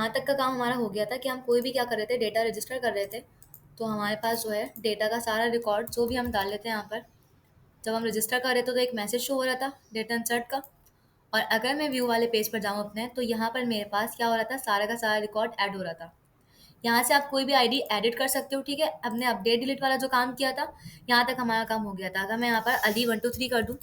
यहाँ तक का काम हमारा हो गया था कि हम कोई भी क्या कर रहे थे, डेटा रजिस्टर कर रहे थे। तो हमारे पास जो है डेटा का सारा रिकॉर्ड जो भी हम डाल लेते हैं यहाँ पर, जब हम रजिस्टर कर रहे थे तो एक मैसेज शो हो रहा था डेटा इंसर्ट का। और अगर मैं व्यू वाले पेज पर जाऊँ अपने, तो यहाँ पर मेरे पास क्या हो रहा था, सारा का सारा रिकॉर्ड ऐड हो रहा था। यहाँ से आप कोई भी आईडी एडिट कर सकते हो, ठीक है। हमने अपडेट डिलीट वाला जो काम किया था, यहाँ तक हमारा काम हो गया था। अगर मैं यहाँ पर अली 123 कर दूँ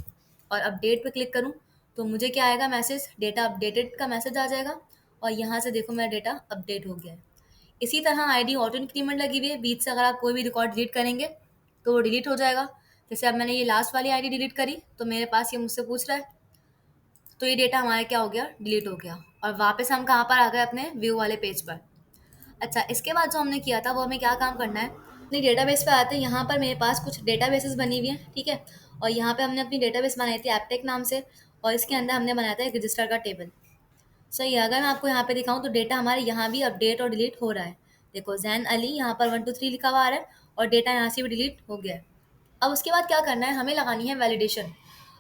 और अपडेट पे क्लिक करूँ, तो मुझे क्या आएगा, मैसेज डेटा अपडेटेड का मैसेज आ जाएगा। और यहाँ से देखो मेरा डेटा अपडेट हो गया है। इसी तरह आईडी ऑटो इंक्रीमेंट लगी हुई है, बीच से अगर आप कोई भी रिकॉर्ड डिलीट करेंगे तो वो डिलीट हो जाएगा। जैसे अब मैंने ये लास्ट वाली आईडी डिलीट करी, तो मेरे पास ये मुझसे पूछ रहा है, तो ये डेटा हमारा क्या हो गया, डिलीट हो गया। और वापस हम कहाँ पर आ गए, अपने व्यू वाले पेज पर। अच्छा, इसके बाद जो हमने किया था वो हमें क्या काम करना है, अपनी डेटाबेस पे आते हैं। यहाँ पर मेरे पास कुछ डेटाबेसेस बनी हुई हैं, ठीक है। और यहाँ पे हमने अपनी डेटाबेस बनाई थी एपटेक नाम से, और इसके अंदर हमने बनाया था एक रजिस्टर का टेबल। सही है। अगर मैं आपको यहाँ पे दिखाऊँ तो डेटा हमारे यहाँ भी अपडेट और डिलीट हो रहा है। देखो जैन अली यहाँ पर 123 लिखा हुआ आ रहा है, और डेटा यहाँ से भी डिलीट हो गया है। अब उसके बाद क्या करना है, हमें लगानी है वैलिडेशन।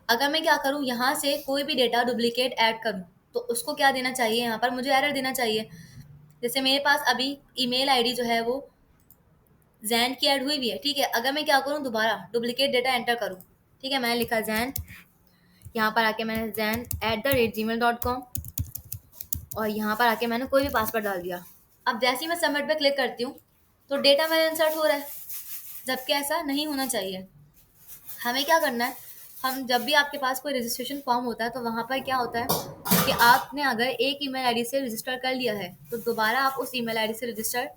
अगर मैं क्या करूँ, यहाँ से कोई भी डेटा डुप्लीकेट ऐड करूँ, तो उसको क्या देना चाहिए, यहाँ पर मुझे एरर देना चाहिए। जैसे मेरे पास अभी ईमेल आईडी जो है वो जैन की ऐड हुई भी है, ठीक है। अगर मैं क्या करूँ, दोबारा डुप्लीकेट डेटा एंटर करूँ, ठीक है। मैंने लिखा जैन, यहाँ पर आके मैंने जैन@gmail.com, और यहाँ पर आके मैंने कोई भी पासवर्ड डाल दिया। अब जैसे ही मैं सबमिट पे क्लिक करती हूँ, तो डेटा मेरा इंसर्ट हो रहा है, जबकि ऐसा नहीं होना चाहिए। हमें क्या करना है, हम जब भी आपके पास कोई रजिस्ट्रेशन फॉर्म होता है, तो वहाँ पर क्या होता है कि आपने अगर एक ईमेल आईडी से रजिस्टर कर लिया है, तो दोबारा आप उस ईमेल आईडी से रजिस्टर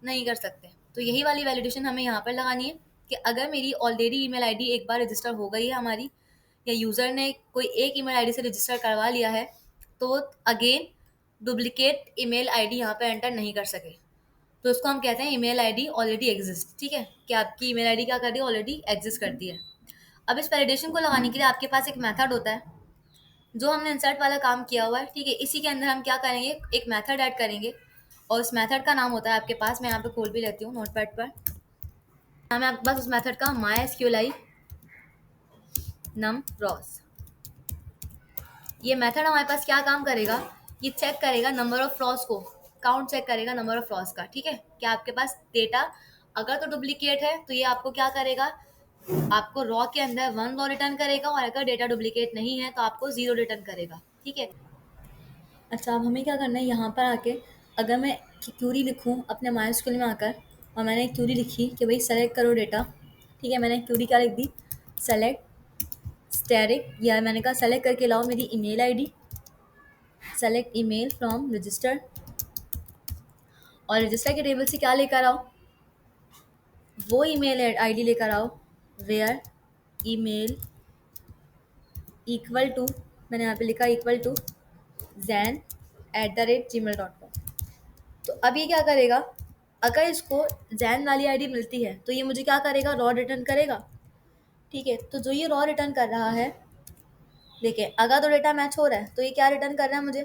नहीं कर सकते। तो यही वाली वैलिडेशन हमें यहाँ पर लगानी है कि अगर मेरी ऑलरेडी ईमेल आईडी एक बार रजिस्टर हो गई है हमारी, या यूज़र ने कोई एक ईमेल आईडी से रजिस्टर करवा लिया है, तो अगेन डुप्लीकेट ईमेल आईडी यहाँ पे एंटर नहीं कर सके। तो उसको हम कहते हैं ईमेल आईडी ऑलरेडी एग्जिस्ट, ठीक है, कि आपकी ईमेल आईडी क्या कर रही है, ऑलरेडी एग्जिस्ट करती है। अब इस वैलिडेशन को लगाने के लिए आपके पास एक मेथड होता है, जो हमने इंसर्ट वाला काम किया हुआ है, ठीक है। इसी के अंदर हम क्या करेंगे, एक मेथड ऐड करेंगे, और उस मेथड का नाम होता है आपके पास, मैं यहाँ पे खोल भी लेती हूँ नोटपैड पर। नाम है आपके पास उस मेथड का MySQLi num rows। ये मेथड हमारे पास क्या काम करेगा, ये चेक करेगा नंबर ऑफ रॉस को, काउंट चेक करेगा नंबर ऑफ रॉस का, ठीक है। क्या आपके पास डेटा अगर तो डुप्लीकेट है, तो ये आपको क्या करेगा, आपको रॉ के अंदर 1 रॉ रिटर्न करेगा, और अगर डेटा डुप्लीकेट नहीं है तो आपको 0 रिटर्न करेगा, ठीक है। अच्छा, अब हमें क्या करना है, यहाँ पर आके अगर मैं क्यूरी लिखूँ अपने MySQL में आकर, और मैंने एक क्यूरी लिखी कि भाई सेलेक्ट करो डेटा, ठीक है। मैंने क्यूरी क्या लिख दी, सेलेक्ट स्टैटिक, या मैंने कहा सेलेक्ट करके लाओ मेरी email ID, select email from register, और रजिस्टर के टेबल से क्या लेकर आओ, वो ईमेल आईडी लेकर आओ वेयर ईमेल इक्वल टू, मैंने यहाँ पे लिखा इक्वल टू zen@gmail.com। तो अब ये क्या करेगा, अगर इसको जैन वाली आईडी मिलती है, तो ये मुझे क्या करेगा, रॉ रिटर्न करेगा, ठीक है। तो जो ये रॉ रिटर्न कर रहा है, देखिए अगर तो डेटा मैच हो रहा है, तो ये क्या रिटर्न कर रहा है, मुझे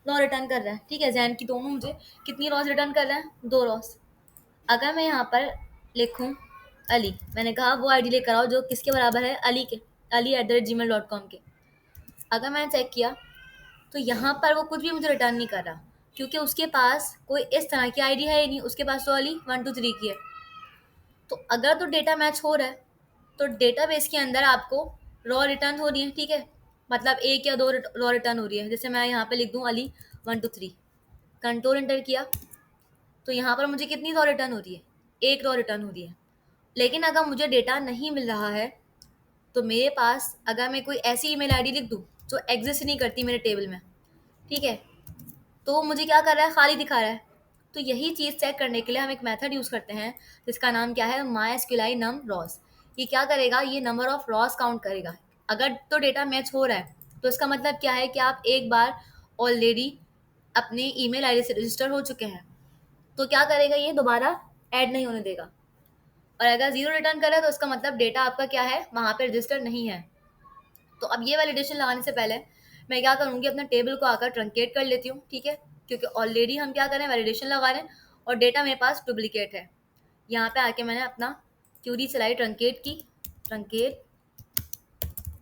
रॉ रिटर्न कर रहा है, ठीक है। जैन की दोनों मुझे कितनी रॉस रिटर्न कर रहा है, 2 रॉस। अगर मैं यहाँ पर लिखूँ अली, मैंने कहा वो आईडी लेकर आओ जो किसके बराबर है, अली के, ali@gmail.com के। अगर मैंने चेक किया, तो यहाँ पर वो कुछ भी मुझे रिटर्न नहीं कर रहा, क्योंकि उसके पास कोई इस तरह की आईडी है ही नहीं, उसके पास तो अली 123 की है। तो अगर तो डेटा मैच हो रहा है, तो डेटाबेस के अंदर आपको रॉ रिटर्न हो रही है, ठीक है। मतलब एक या दो रॉ रिटर्न हो रही है। जैसे मैं यहाँ पे लिख दूँ अली 123, कंट्रोल एंटर किया, तो यहाँ पर मुझे कितनी रॉ रिटर्न हो रही है, एक रॉ रिटर्न हो रही है। लेकिन अगर मुझे डेटा नहीं मिल रहा है, तो मेरे पास अगर मैं कोई ऐसी ईमेल आईडी लिख दूँ जो एग्जिस्ट नहीं करती मेरे टेबल में, ठीक है, तो मुझे क्या कर रहा है, खाली दिखा रहा है। तो यही चीज़ चेक करने के लिए हम एक मेथड यूज़ करते हैं, जिसका नाम क्या है, MySQLi num rows। ये क्या करेगा, ये नंबर ऑफ रॉस काउंट करेगा। अगर तो डेटा मैच हो रहा है, तो इसका मतलब क्या है कि आप एक बार ऑलरेडी अपने ईमेल आईडी से रजिस्टर हो चुके हैं, तो क्या करेगा, ये दोबारा ऐड नहीं होने देगा। और अगर 0 रिटर्न करे, तो इसका मतलब डेटा आपका क्या है, वहाँ पे रजिस्टर नहीं है। तो अब ये वैलिडेशन लगाने से पहले मैं क्या करूँगी, अपने टेबल को आकर ट्रंकेट कर लेती हूँ, ठीक है। क्योंकि ऑलरेडी हम क्या करें, वैलिडेशन लगा रहे हैं, और डेटा मेरे पास डुप्लीकेट है। यहाँ पे आके मैंने अपना क्यूरी चलाई, ट्रंकेट की, ट्रंकेट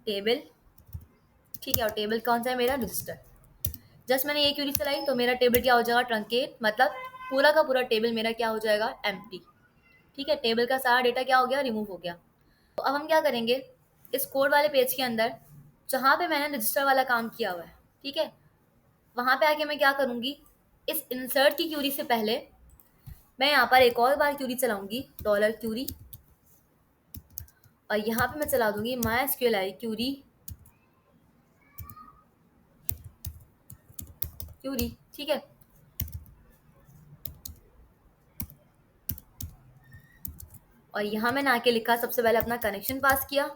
टेबल, ठीक है। और टेबल कौन सा है मेरा, रजिस्टर। जस्ट मैंने ये क्यूरी चलाई तो मेरा टेबल क्या हो जाएगा, ट्रंकेट, मतलब पूरा का पूरा टेबल मेरा क्या हो जाएगा, एम्प्टी। ठीक है, टेबल का सारा डेटा क्या हो गया, रिमूव हो गया। तो अब हम क्या करेंगे, इस कोड वाले पेज के अंदर जहाँ पे मैंने रजिस्टर वाला काम किया हुआ है, ठीक है, वहाँ पे आके मैं क्या करूँगी, इस इंसर्ट की क्यूरी से पहले मैं यहाँ पर एक और बार क्यूरी चलाऊंगी, डॉलर क्यूरी, और यहाँ पे मैं चला दूंगी माई एसक्यूएल क्यूरी क्यूरी। ठीक है, और यहाँ मैंने आके लिखा, सबसे पहले अपना कनेक्शन पास किया,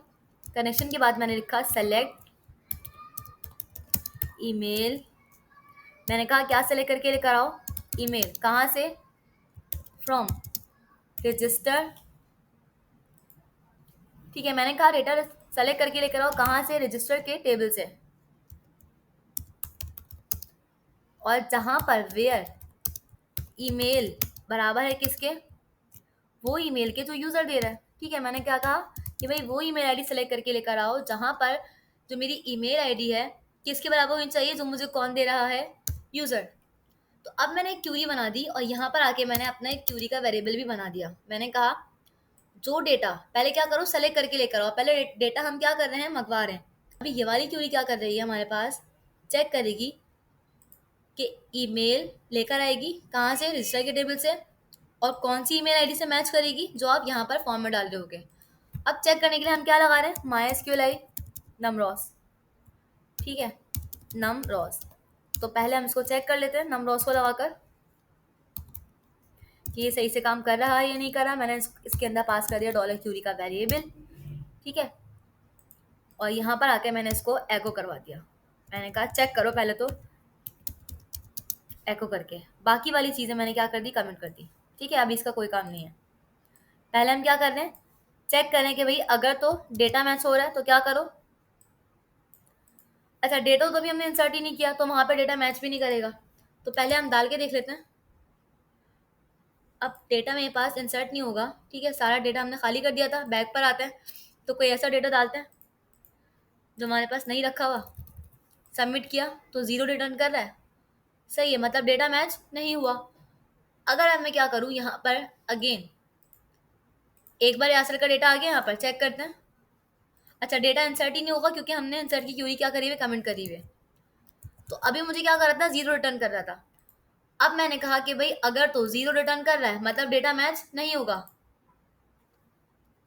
कनेक्शन के बाद मैंने लिखा सेलेक्ट ईमेल। मैंने कहा क्या सेलेक्ट करके लेकर आओ, ईमेल, कहाँ से, फ्रॉम रजिस्टर। ठीक है, मैंने कहा डेटा सेलेक्ट करके लेकर आओ कहाँ से, रजिस्टर के टेबल से, और जहाँ पर वेयर ईमेल बराबर है किसके, वो ईमेल के जो यूज़र दे रहा है। ठीक है, मैंने क्या कहा कि भाई वो ईमेल आईडी सेलेक्ट करके लेकर आओ जहाँ पर जो मेरी ईमेल आईडी है किसके बराबर होनी चाहिए, जो मुझे कौन दे रहा है, यूज़र। तो अब मैंने एक क्यूरी बना दी और यहाँ पर आके मैंने अपना एक क्यूरी का वेरिएबल भी बना दिया। मैंने कहा जो डेटा, पहले क्या करो, सेलेक्ट करके लेकर आओ, पहले डेटा हम क्या कर रहे हैं, मंगवा रहे हैं। अभी ये वाली क्यूरी क्या कर रही है, हमारे पास चेक करेगी कि ईमेल लेकर आएगी कहाँ से, रजिस्टर के टेबल से, और कौन सी ईमेल आईडी से मैच करेगी जो आप यहाँ पर फॉर्म में डाल रहे होगे। अब चेक करने के लिए हम क्या लगा रहे हैं, माई एसक्यूएल आई नमरॉस। ठीक है, नमरॉस। तो पहले हम इसको चेक कर लेते हैं नमरॉस को लगाकर कि ये सही से काम कर रहा है या नहीं कर रहा। मैंने इसके अंदर पास कर दिया डॉलर क्यूरी का वेरिएबल। ठीक है, और यहाँ पर आके मैंने इसको एको करवा दिया। मैंने कहा चेक करो पहले तो, एको करके बाकी वाली चीज़ें मैंने क्या कर दी, कमेंट कर दी। ठीक है, अभी इसका कोई काम नहीं है। पहले हम क्या कर रहे हैं, चेक करें कि भाई अगर तो डेटा मैच हो रहा है तो क्या करो। अच्छा, डेटा तो अभी हमने इंसर्ट ही नहीं किया तो वहाँ पे डेटा मैच भी नहीं करेगा, तो पहले हम डाल के देख लेते हैं। अब डेटा मेरे पास इंसर्ट नहीं होगा। ठीक है, सारा डेटा हमने खाली कर दिया था, बैक पर आते हैं तो कोई ऐसा डेटा डालते हैं जो हमारे पास नहीं रखा हुआ। सबमिट किया तो ज़ीरो रिटर्न कर रहा है, सही है, मतलब डेटा मैच नहीं हुआ। अगर अब मैं क्या करूँ, यहाँ पर अगेन एक बार यासर का डेटा आ गया, यहाँ पर चेक करते हैं। अच्छा, डेटा इंसर्ट ही नहीं होगा क्योंकि हमने इंसर्ट की क्यूरी क्या करी हुई, कमेंट करी हुई। तो अभी मुझे क्या कर रहा था, ज़ीरो रिटर्न कर रहा था। अब मैंने कहा कि भाई अगर तो ज़ीरो रिटर्न कर रहा है मतलब डेटा मैच नहीं होगा,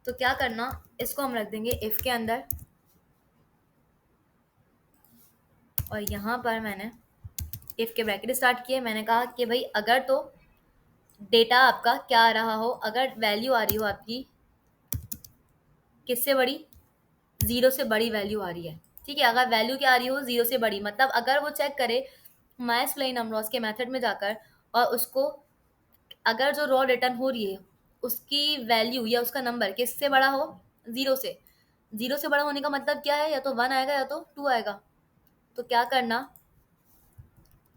तो क्या करना, इसको हम रख देंगे इफ़ के अंदर, और यहाँ पर मैंने इफ़ के ब्रैकेट स्टार्ट किए। मैंने कहा कि भाई अगर तो डेटा आपका क्या आ रहा हो, अगर वैल्यू आ रही हो आपकी किससे बड़ी, ज़ीरो से बड़ी वैल्यू आ रही है। ठीक है, अगर वैल्यू क्या आ रही हो, ज़ीरो से बड़ी, मतलब अगर वो चेक करे माइस्प्लाई नमरॉस के मेथड में जाकर, और उसको अगर जो रॉ रिटर्न हो रही है उसकी वैल्यू या उसका नंबर किससे बड़ा हो, ज़ीरो से। ज़ीरो से बड़ा होने का मतलब क्या है, या तो वन आएगा या तो टू आएगा। तो क्या करना,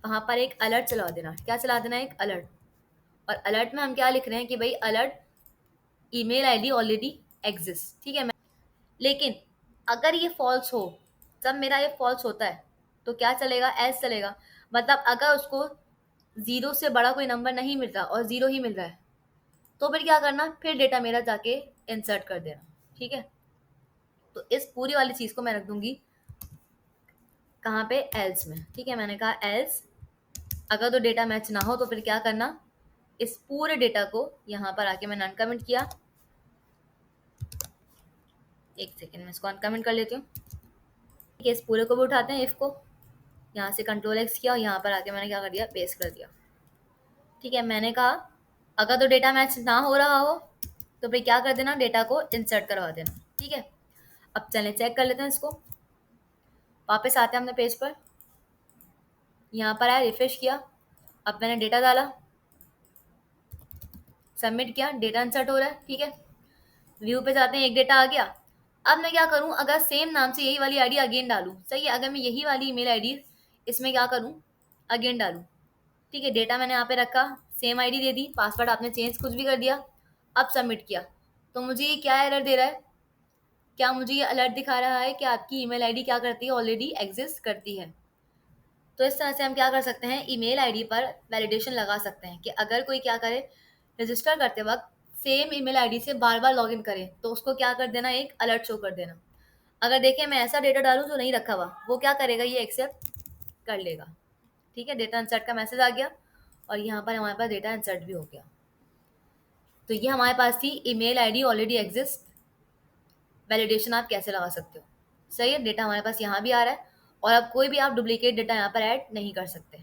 वहाँ पर एक अलर्ट चला देना। क्या चला देना, एक अलर्ट। और अलर्ट में हम क्या लिख रहे हैं कि भाई alert email ID already exist. ठीक है, लेकिन अगर ये फॉल्स हो, जब मेरा ये फॉल्स होता है तो क्या चलेगा, एज चलेगा। मतलब अगर उसको ज़ीरो से बड़ा कोई नंबर नहीं मिल रहा और ज़ीरो ही मिल रहा है, तो फिर क्या करना, फिर डेटा मेरा जाके इंसर्ट कर देना। ठीक है, तो इस पूरी वाली चीज़ को मैं रख दूंगी कहाँ पे, एल्स में। ठीक है, मैंने कहा एल्स, अगर तो डेटा मैच ना हो तो फिर क्या करना, इस पूरे डेटा को यहाँ पर आके मैंने अनकमेंट किया। एक सेकेंड में इसको अनकमेंट कर लेती हूँ। ठीक है, इस पूरे को भी उठाते हैं, इफ़ को यहाँ से कंट्रोल एक्स किया और यहाँ पर आके मैंने क्या कर दिया, पेस्ट कर दिया। ठीक है, मैंने कहा अगर तो डेटा मैच ना हो रहा हो तो फिर क्या कर देना, डेटा को इंसर्ट करवा देना। ठीक है, अब चलें चेक कर लेते हैं इसको। वापस आते हैं अपने पेज पर, यहाँ पर आया, रिफ्रेश किया, अब मैंने डेटा डाला, सबमिट किया, डेटा इंसर्ट हो रहा है। ठीक है, व्यू पे जाते हैं, एक डेटा आ गया। अब मैं क्या करूँ, अगर सेम नाम से यही वाली आईडी अगेन डालूँ, सही है, अगर मैं यही वाली ईमेल आईडी इसमें क्या करूँ, अगेन डालूँ। ठीक है, डेटा मैंने यहाँ पे रखा, सेम आईडी दे दी, पासवर्ड आपने चेंज कुछ भी कर दिया, अब सबमिट किया, तो मुझे ये क्या एरर दे रहा है, क्या मुझे ये अलर्ट दिखा रहा है कि आपकी ईमेल आईडी क्या करती है, ऑलरेडी एग्जिस्ट करती है। तो इस तरह से हम क्या कर सकते हैं, ईमेल आईडी पर वैलिडेशन लगा सकते हैं कि अगर कोई क्या करे, रजिस्टर करते वक्त सेम ईमेल आईडी से बार बार लॉगिन करे तो उसको क्या कर देना, एक अलर्ट शो कर देना। अगर देखें मैं ऐसा डेटा डालूं जो नहीं रखा हुआ, वो क्या करेगा, ये एक्सेप्ट कर लेगा। ठीक है, डेटा इंसर्ट का मैसेज आ गया और यहाँ पर हमारे पास डेटा इंसर्ट भी हो गया। तो ये हमारे पास थी email ID already exist, validation आप कैसे लगा सकते हो। सही है, डेटा हमारे पास यहाँ भी आ रहा है और अब कोई भी आप डुप्लीकेट डेटा यहाँ पर ऐड नहीं कर सकते।